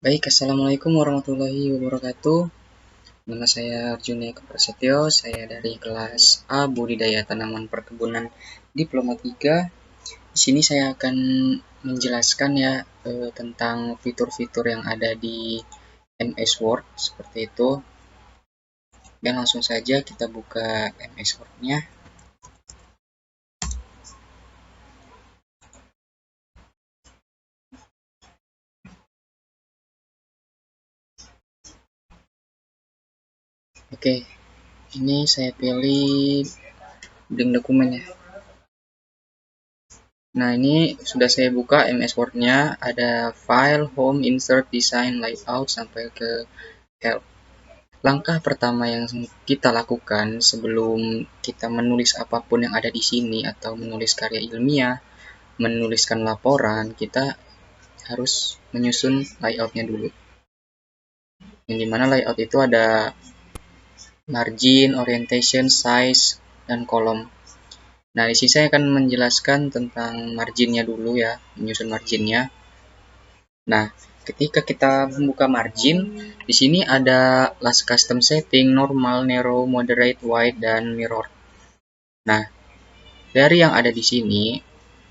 Baik, Assalamualaikum warahmatullahi wabarakatuh. Nama saya Arjuna Eko Prasetyo, saya dari kelas A Budidaya Tanaman Perkebunan Diploma 3. Di sini saya akan menjelaskan tentang fitur-fitur yang ada di MS Word seperti itu. Dan langsung saja kita buka MS Word-nya. Oke, ini saya pilih blank dokumen ya. Nah, ini sudah saya buka MS Word-nya, ada file, home, insert, design, layout, sampai ke help. Langkah pertama yang kita lakukan sebelum kita menulis apapun yang ada di sini atau menulis karya ilmiah, menuliskan laporan, kita harus menyusun layout-nya dulu. Yang dimana layout itu ada margin, orientation, size, dan kolom. Nah, di sini saya akan menjelaskan tentang marginnya dulu ya, menyusun marginnya. Nah, ketika kita membuka margin, di sini ada last custom setting, normal, narrow, moderate, wide, dan mirror. Nah, dari yang ada di sini,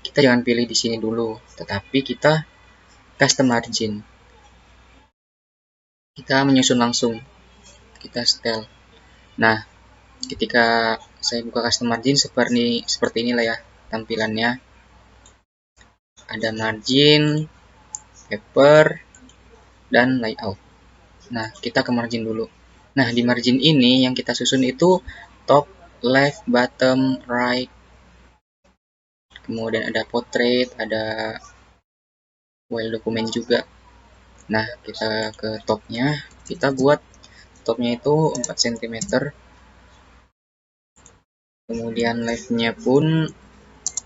kita jangan pilih di sini dulu, tetapi kita custom margin. Kita menyusun langsung, kita setel. Nah, ketika saya buka custom margin seperti inilah ya tampilannya. Ada margin, paper, dan layout. Nah, kita ke margin dulu. Nah, di margin ini yang kita susun itu top, left, bottom, right. Kemudian ada portrait, ada file dokumen juga. Nah, kita ke topnya. Kita buat topnya itu 4 cm. Kemudian left-nya pun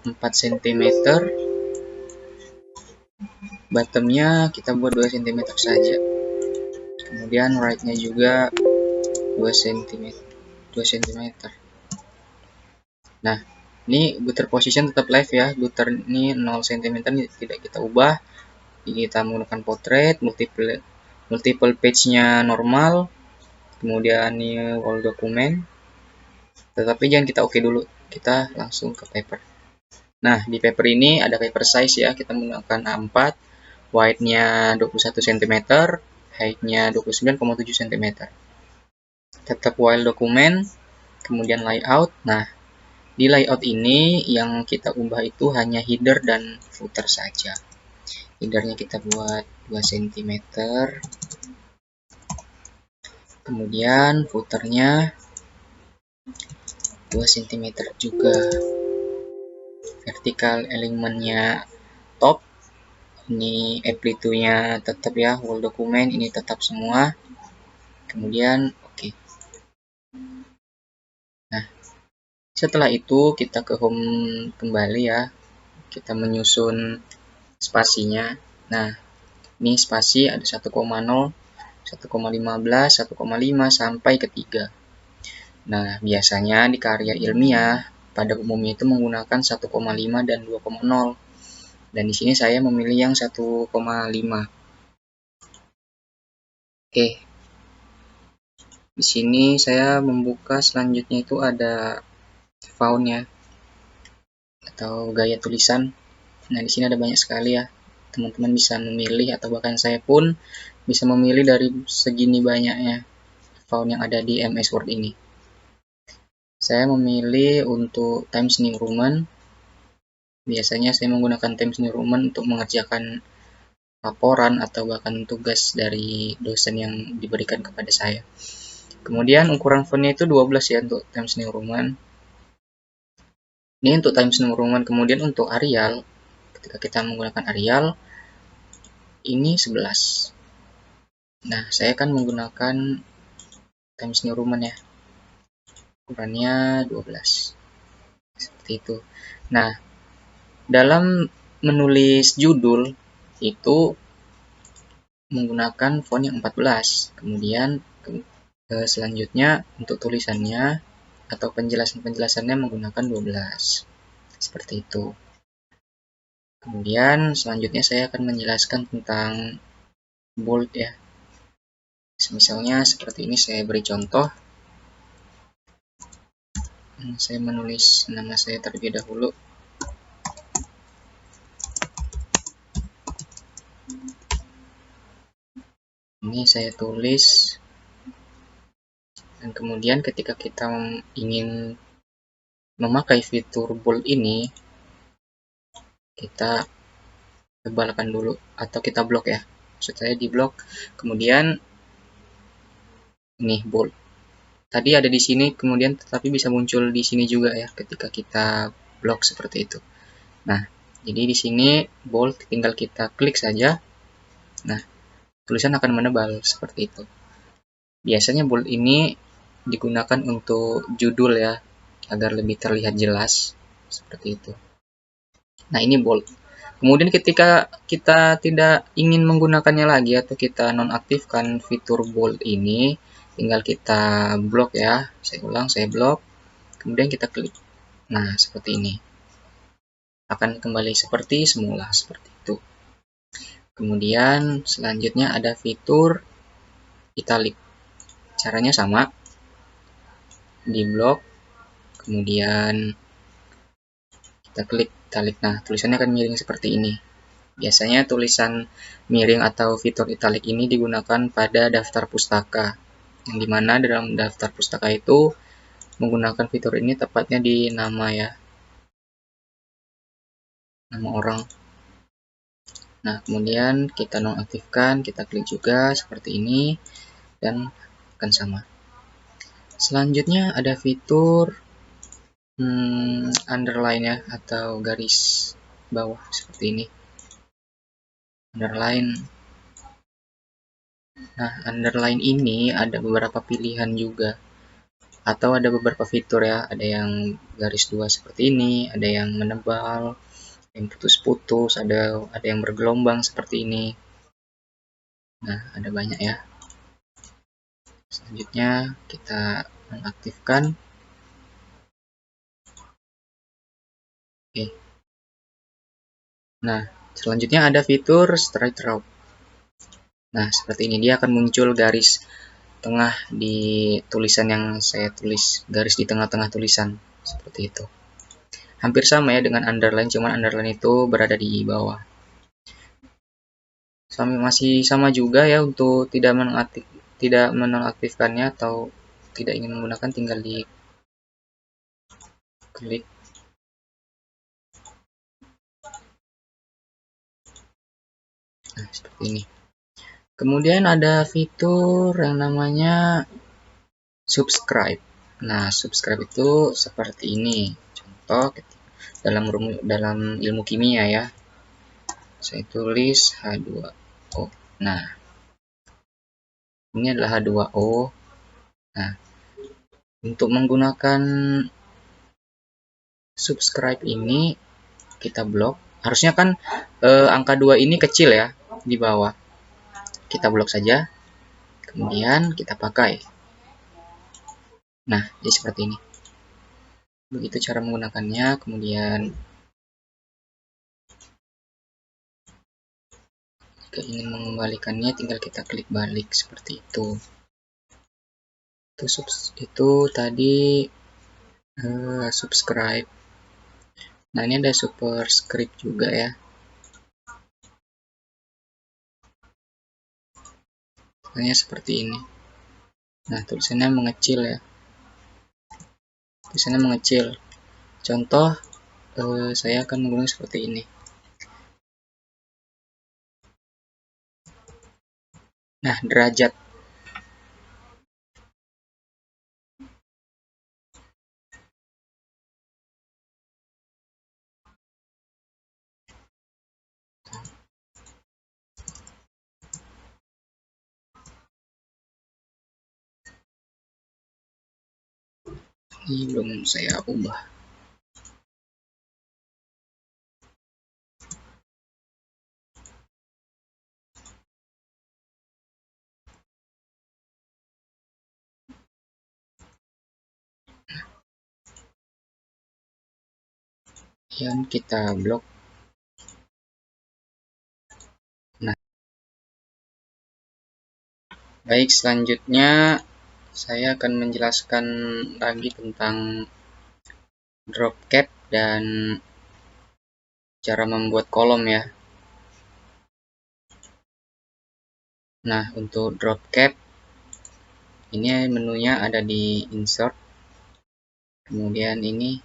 4 cm. Bottomnya kita buat 2 cm saja. Kemudian right-nya juga 2 cm. 2 cm. Nah, ini gutter position tetap left ya. Gutter ini 0 cm tidak kita ubah. Kita menggunakan portrait, multiple page-nya normal. Kemudian ini wall dokumen. Tetapi jangan kita oke dulu. Kita langsung ke paper. Nah, di paper ini ada paper size ya. Kita menggunakan A4. Width-nya 21 cm, height-nya 29,7 cm. Tetap wall dokumen, kemudian layout. Nah, di layout ini yang kita ubah itu hanya header dan footer saja. Headernya kita buat 2 cm. Kemudian footernya 2 cm juga. Vertical elementnya top. Ini amplitude-nya tetap ya, wall dokumen ini tetap semua. Kemudian oke. Nah, setelah itu kita ke home kembali ya. Kita menyusun spasinya. Nah, ini spasi ada 1,0, 1,15, 1,5 sampai ke 3. Nah, biasanya di karya ilmiah pada umumnya itu menggunakan 1,5 dan 2,0. Dan di sini saya memilih yang 1,5. Oke. Di sini saya membuka selanjutnya itu ada font ya atau gaya tulisan. Nah, di sini ada banyak sekali ya. Teman-teman bisa memilih atau bahkan saya pun bisa memilih dari segini banyaknya font yang ada di MS Word ini. Saya memilih untuk Times New Roman. Biasanya saya menggunakan Times New Roman untuk mengerjakan laporan atau bahkan tugas dari dosen yang diberikan kepada saya. Kemudian ukuran fontnya itu 12 ya untuk Times New Roman. Ini untuk Times New Roman. Kemudian untuk Arial, ketika kita menggunakan Arial, ini 11. Nah, saya akan menggunakan Times New Roman ya. Ukurannya 12. Seperti itu. Nah, dalam menulis judul itu menggunakan font yang 14. Kemudian selanjutnya untuk tulisannya atau penjelasannya menggunakan 12. Seperti itu. Kemudian selanjutnya saya akan menjelaskan tentang bold ya. Misalnya seperti ini, saya beri contoh. Saya menulis nama saya terlebih dahulu. Ini saya tulis, dan kemudian ketika kita ingin memakai fitur bold ini, kita tebalkan dulu atau kita blok ya. Maksud saya di blok. Kemudian ini bold. Tadi ada di sini, kemudian tetapi bisa muncul di sini juga ya ketika kita blok seperti itu. Nah, jadi di sini bold tinggal kita klik saja. Nah, tulisan akan menebal seperti itu. Biasanya bold ini digunakan untuk judul ya, agar lebih terlihat jelas seperti itu. Nah, ini bold. Kemudian ketika kita tidak ingin menggunakannya lagi atau kita nonaktifkan fitur bold ini, tinggal kita blok ya. Saya ulang, saya blok. Kemudian kita klik. Nah, seperti ini. Akan kembali seperti semula, seperti itu. Kemudian selanjutnya ada fitur italic. Caranya sama. Di blok, kemudian kita klik italic. Nah, tulisannya akan miring seperti ini. Biasanya tulisan miring atau fitur italic ini digunakan pada daftar pustaka, yang dimana dalam daftar pustaka itu menggunakan fitur ini tepatnya di nama ya, nama orang. Nah, kemudian kita nonaktifkan, kita klik juga seperti ini, dan akan sama. Selanjutnya ada fitur underline ya, atau garis bawah seperti ini. Underline. Nah, underline ini ada beberapa pilihan juga, atau ada beberapa fitur ya, ada yang garis dua seperti ini, ada yang menebal, yang putus-putus, ada yang bergelombang seperti ini. Nah, ada banyak ya. Selanjutnya kita mengaktifkan. Oke. Nah, selanjutnya ada fitur straight route. Nah, seperti ini dia akan muncul garis tengah di tulisan yang saya tulis, garis di tengah-tengah tulisan seperti itu. Hampir sama ya dengan underline, cuman underline itu berada di bawah. Masih sama juga ya, untuk tidak menonaktifkannya atau tidak ingin menggunakan, tinggal di klik. Nah, seperti ini. Kemudian ada fitur yang namanya subscribe. Nah, subscribe itu seperti ini. Contoh dalam ilmu kimia ya. Saya tulis H2O. Nah, ini adalah H2O. Nah, untuk menggunakan subscribe ini kita blok. Harusnya kan angka 2 ini kecil ya di bawah. Kita blok saja. Kemudian kita pakai. Nah, jadi seperti ini. Begitu cara menggunakannya. Kemudian jika ingin mengembalikannya, tinggal kita klik balik seperti itu. Itu tadi subscribe. Nah, ini ada superscript juga ya. Tulisannya seperti ini. Nah, tulisannya mengecil ya. Tulisannya mengecil. Contoh, saya akan menggunakan seperti ini. Nah, derajat. Ini belum saya ubah. Yang kita blok. Nah, Baik, selanjutnya saya akan menjelaskan lagi tentang drop cap dan cara membuat kolom ya. Nah, untuk drop cap ini menunya ada di insert, kemudian ini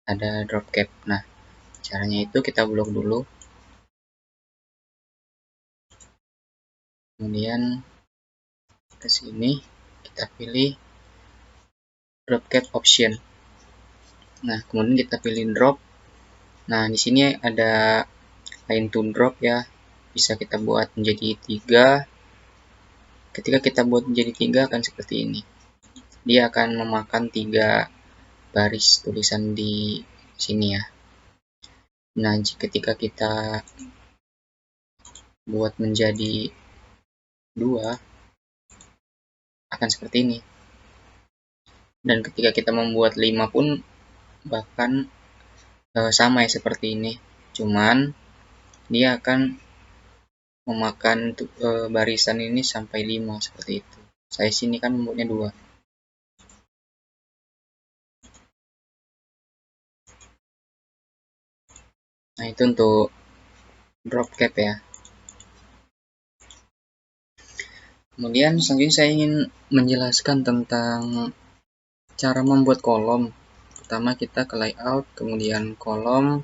ada drop cap. Nah, caranya itu kita blok dulu, kemudian ke sini kita pilih drop cap option. Nah, kemudian kita pilih drop. Nah, di sini ada line to drop ya, bisa kita buat menjadi 3. Ketika kita buat menjadi 3 akan seperti ini, dia akan memakan 3 baris tulisan di sini ya. Nah, ketika kita buat menjadi 2 akan seperti ini, dan ketika kita membuat 5 pun bahkan sama ya seperti ini, cuman dia akan memakan barisan ini sampai 5 seperti itu. Saya sini kan membuatnya 2. Nah, itu untuk drop cap ya. Kemudian selanjutnya saya ingin menjelaskan tentang cara membuat kolom. Pertama kita ke layout, kemudian kolom,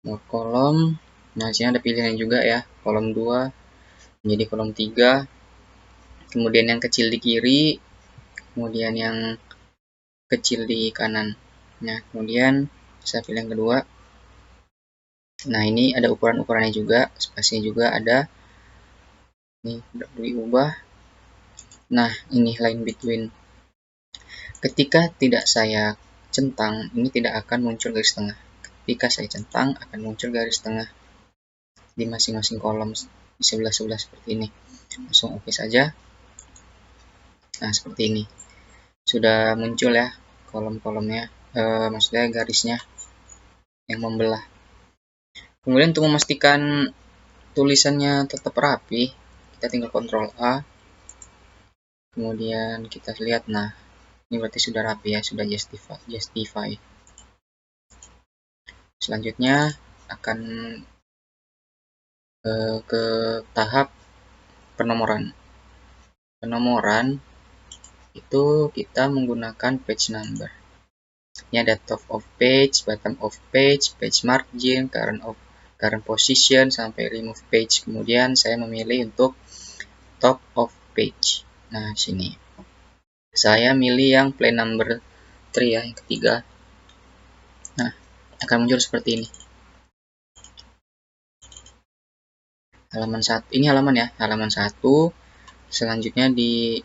mode kolom. Nah, sini ada pilihan juga ya, kolom 2 menjadi kolom 3, kemudian yang kecil di kiri, kemudian yang kecil di kanan. Nah, kemudian saya pilih yang kedua. Nah, ini ada ukuran-ukurannya juga, spasinya juga ada. Ini udah diubah. Nah, ini line between. Ketika tidak saya centang, ini tidak akan muncul garis tengah. Ketika saya centang, akan muncul garis tengah di masing-masing kolom di sebelah-sebelah seperti ini. Langsung oke saja. Nah, seperti ini. Sudah muncul ya kolom-kolomnya, maksudnya garisnya yang membelah. Kemudian untuk memastikan tulisannya tetap rapi, kita tinggal Ctrl A. Kemudian kita lihat, nah ini berarti sudah rapi ya, sudah justify. Selanjutnya akan ke tahap penomoran. Penomoran itu kita menggunakan page number. Ini ada top of page, bottom of page, page margin, current position, sampai remove page. Kemudian saya memilih untuk top of page. Nah, sini saya milih yang plain number 3 ya, yang ketiga. Nah, akan muncul seperti ini. Halaman 1, ini halaman ya, halaman 1. Selanjutnya di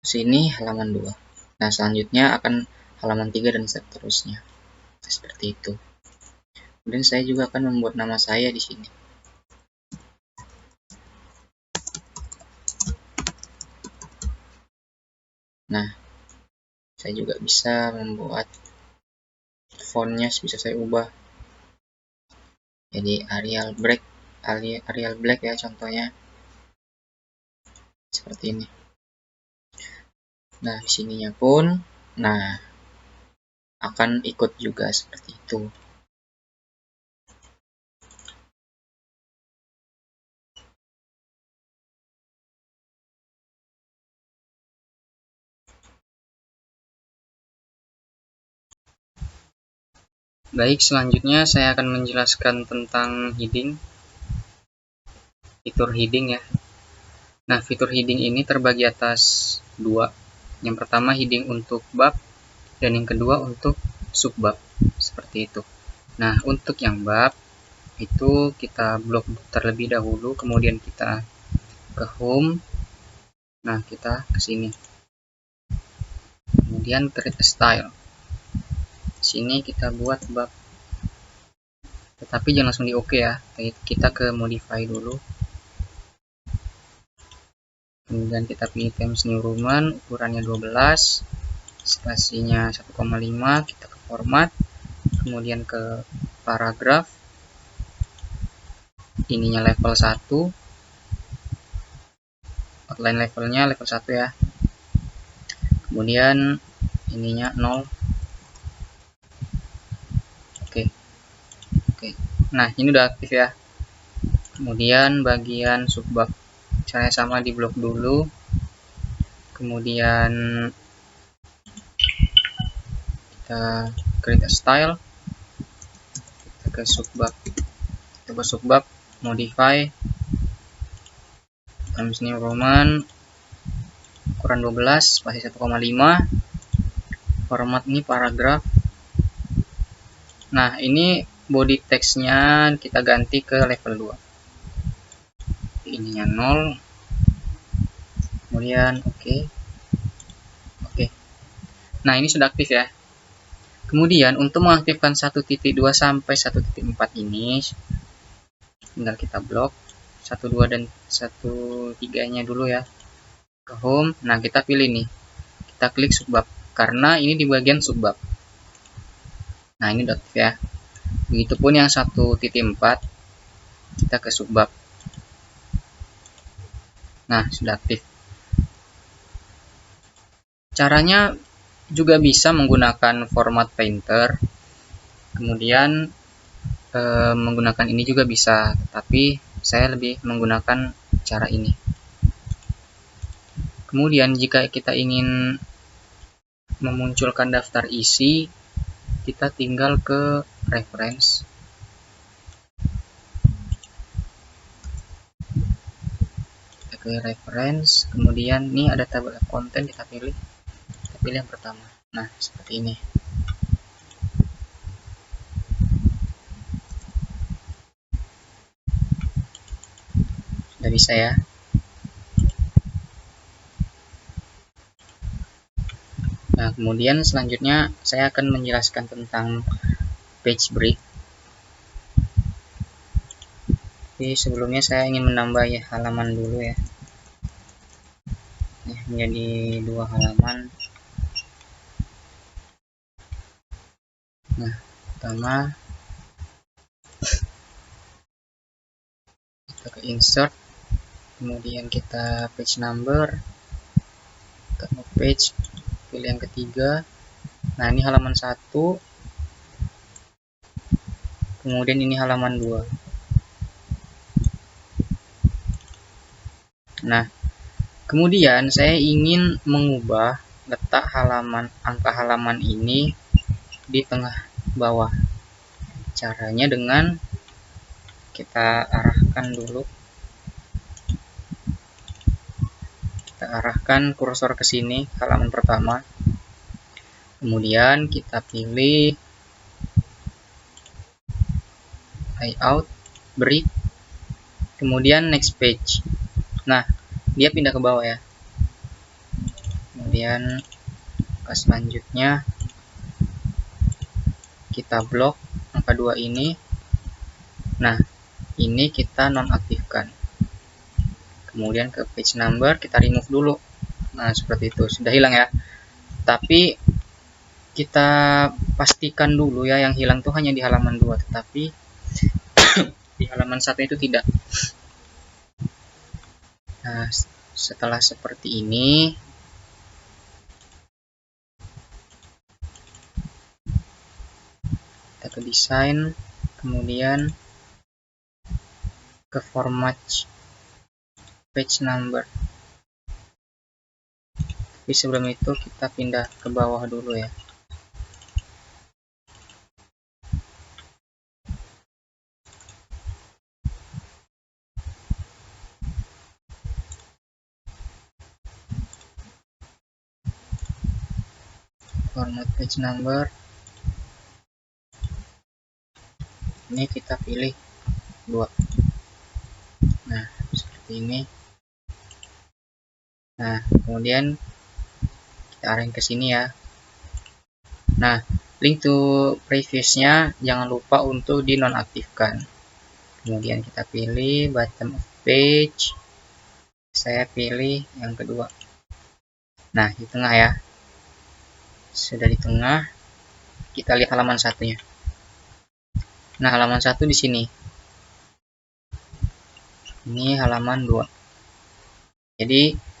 sini halaman 2. Nah, selanjutnya akan halaman 3 dan seterusnya. Seperti itu. Kemudian saya juga akan membuat nama saya di sini. Nah, saya juga bisa membuat fontnya, bisa saya ubah jadi Arial Black ya, contohnya seperti ini. Nah, di sininya pun nah akan ikut juga seperti itu. Baik, selanjutnya saya akan menjelaskan tentang heading, fitur heading ya. Nah, fitur heading ini terbagi atas 2. Yang pertama heading untuk bab, dan yang kedua untuk subbab, seperti itu. Nah, untuk yang bab itu kita blok terlebih dahulu, kemudian kita ke home. Nah, kita ke sini. Kemudian create a style. Sini kita buat bab. Tetapi jangan langsung di OK ya. Kita ke modify dulu. Kemudian kita pilih Times New Roman, ukurannya 12, spasinya 1,5, kita ke format, kemudian ke paragraf, ininya level 1, outline levelnya level 1 ya. Kemudian ininya 0. Oke. Nah, ini udah aktif ya. Kemudian bagian subbab caranya sama, di blok dulu. Kemudian kita create a style. Kita ke subbab. Coba subbab, modify Times New Roman ukuran 12 spasi 1,5. Format ini paragraf. Nah, ini body text-nya kita ganti ke level 2. Ininya 0. Kemudian oke. Nah, ini sudah aktif ya. Kemudian untuk mengaktifkan 1.2 sampai 1.4 ini tinggal kita blok 1.2 dan 1.3-nya dulu ya. Ke home. Nah, kita pilih nih. Kita klik subbab karena ini di bagian subbab. Nah, ini udah aktif ya. Begitupun yang 1.4 kita ke subbab. Nah, sudah aktif. Caranya juga bisa menggunakan format painter. Kemudian menggunakan ini juga bisa, tapi saya lebih menggunakan cara ini. Kemudian jika kita ingin memunculkan daftar isi, kita tinggal ke reference. Kita ke reference, kemudian ini ada tabel konten, kita pilih yang pertama. Nah, seperti ini. Sudah bisa ya. Nah, kemudian selanjutnya saya akan menjelaskan tentang page break. Tapi sebelumnya saya ingin menambah ya halaman dulu ya. Menjadi 2 halaman. Nah, pertama kita ke insert, kemudian kita page number, kita mau page, pilih yang ketiga. Nah, ini halaman 1, kemudian ini halaman 2. Nah, kemudian saya ingin mengubah letak angka halaman ini di tengah bawah. Caranya dengan kita arahkan dulu. Kita arahkan kursor ke sini, halaman pertama. Kemudian kita pilih layout, break, kemudian next page. Nah, dia pindah ke bawah ya. Kemudian ke selanjutnya kita blok angka 2 ini. Nah, ini kita nonaktifkan. Kemudian ke page number kita remove dulu. Nah, seperti itu, sudah hilang ya. Tapi kita pastikan dulu ya, yang hilang tuh hanya di halaman 2, tetapi di halaman 1 itu tidak. Nah, setelah seperti ini, kita ke desain, kemudian ke format page number. Tapi sebelum itu kita pindah ke bawah dulu ya. Format page number, ini kita pilih 2. Nah, seperti ini. Nah, kemudian kita arahin ke sini ya. Nah, link to previousnya jangan lupa untuk dinonaktifkan. Kemudian kita pilih bottom of page. Saya pilih yang kedua. Nah, di tengah ya. Sudah di tengah. Kita lihat halaman satunya. Nah, halaman 1 di sini. Ini halaman 2. Jadi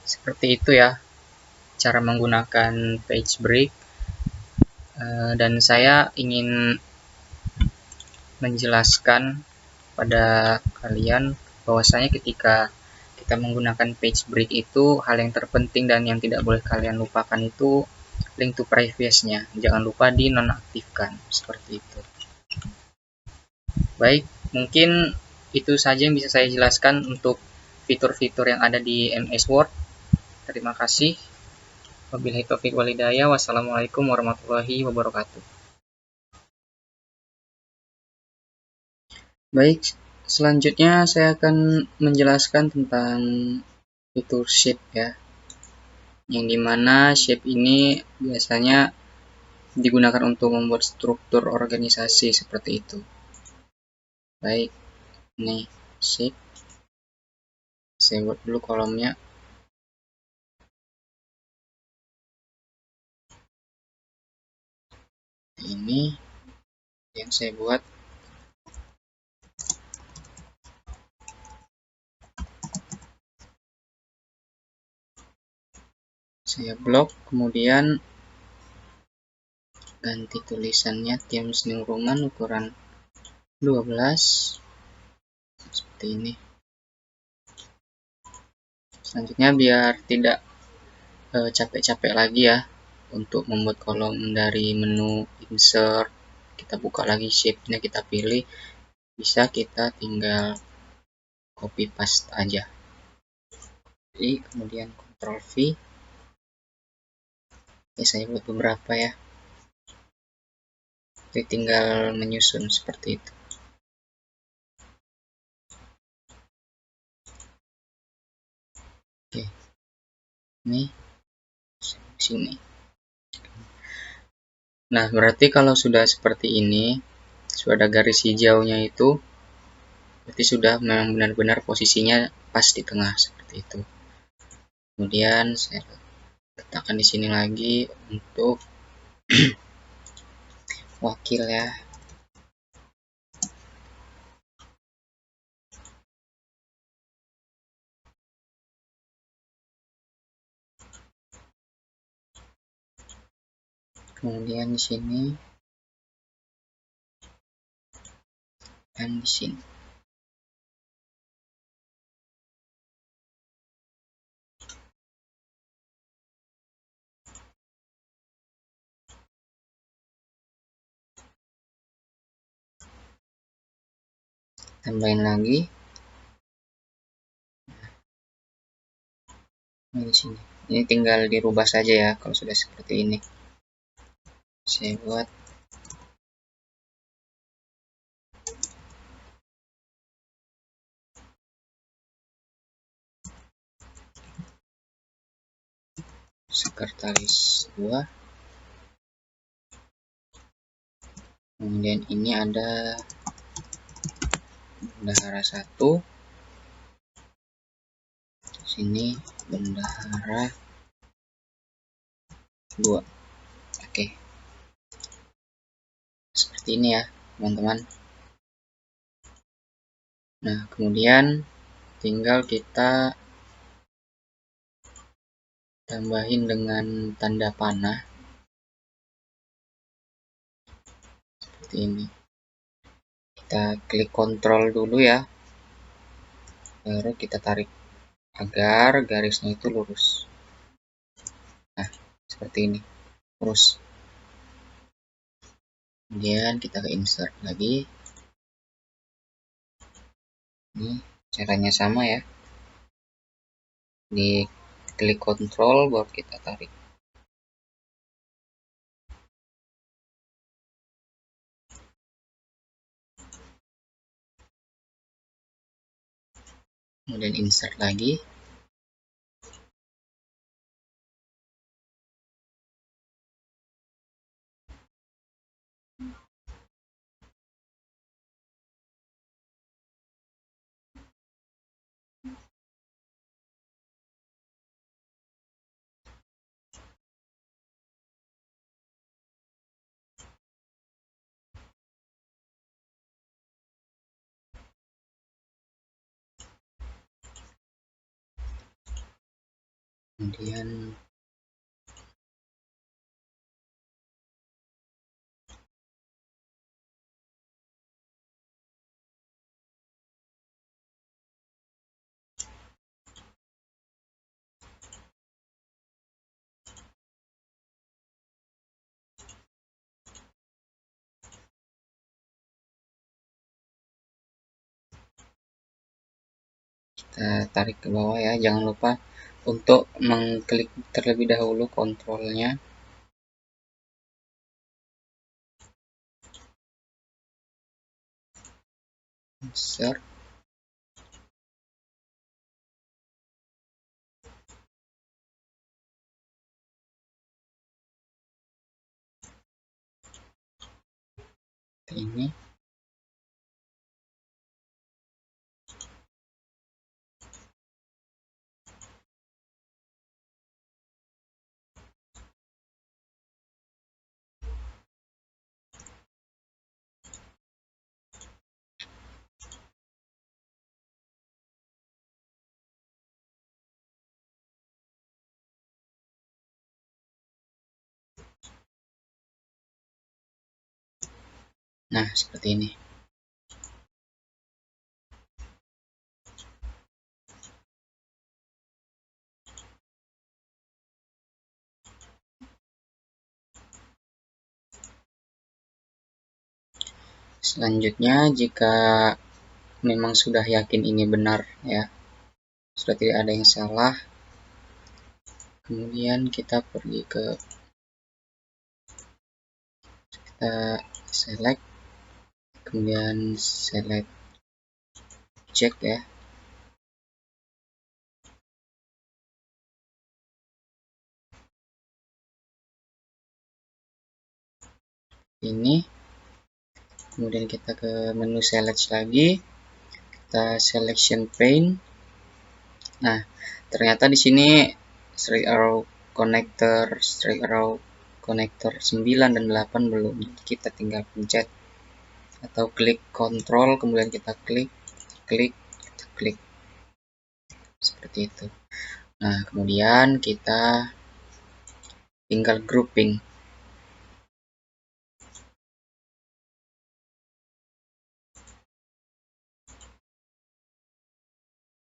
Seperti itu ya cara menggunakan page break. Dan saya ingin menjelaskan pada kalian bahwasanya ketika kita menggunakan page break itu hal yang terpenting dan yang tidak boleh kalian lupakan itu link to previous-nya. Jangan lupa dinonaktifkan seperti itu. Baik, mungkin itu saja yang bisa saya jelaskan untuk fitur-fitur yang ada di MS Word. Terima kasih. Wabillahi taufiq walhidayah. Wassalamualaikum warahmatullahi wabarakatuh. Baik, selanjutnya saya akan menjelaskan tentang fitur shape ya. Yang dimana shape ini biasanya digunakan untuk membuat struktur organisasi seperti itu. Baik, ini shape. Saya buat dulu kolomnya. Ini yang saya buat. Saya blok, kemudian ganti tulisannya Times New Roman ukuran 12 seperti ini. Selanjutnya biar tidak capek-capek lagi ya untuk membuat kolom dari menu insert, kita buka lagi shape-nya, kita pilih, bisa kita tinggal copy paste aja. Jadi kemudian Ctrl V. Oke, saya buat beberapa ya. Jadi tinggal menyusun seperti itu. Oke, ini sini. Nah, berarti kalau sudah seperti ini, sudah ada garis hijaunya itu, berarti sudah memang benar-benar posisinya pas di tengah seperti itu. Kemudian saya letakkan di sini lagi untuk wakil ya. Kemudian di sini dan di sini. Tambahin lagi. Nah, di sini. Ini tinggal dirubah saja ya kalau sudah seperti ini. Saya buat sekretaris 2. Kemudian ini ada bendahara 1. Sini bendahara 2. Oke. Seperti ini ya, teman-teman. Nah, kemudian tinggal kita tambahin dengan tanda panah seperti ini. Kita klik kontrol dulu ya, baru kita tarik agar garisnya itu lurus. Nah, seperti ini, lurus. Kemudian kita ke insert lagi. Ini caranya sama ya, di klik kontrol baru kita tarik. Kemudian insert lagi. kemudian kita tarik ke bawah ya, jangan lupa untuk mengklik terlebih dahulu kontrolnya. Insert. Ini nah seperti ini. Selanjutnya, jika memang sudah yakin ini benar ya, sudah tidak ada yang salah, kemudian kita pergi ke kita select, kemudian select check ya. Ini kemudian kita ke menu select lagi, kita selection pane. Nah, ternyata di sini straight arrow connector 9 dan 8 belum. Kita tinggal pencet atau klik kontrol, kemudian kita klik seperti itu. Nah, kemudian kita tinggal grouping.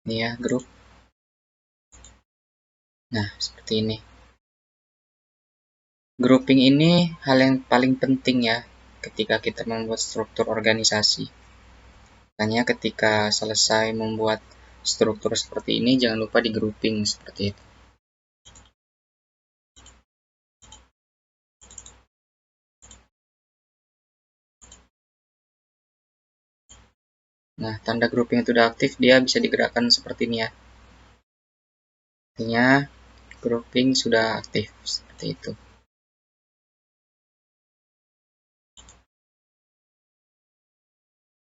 Ini ya, group. Nah, seperti ini. Grouping ini hal yang paling penting ya ketika kita membuat struktur organisasi. Makanya ketika selesai membuat struktur seperti ini, jangan lupa di grouping seperti itu. Nah, tanda grouping itu sudah aktif, dia bisa digerakkan seperti ini ya. Artinya grouping sudah aktif seperti itu.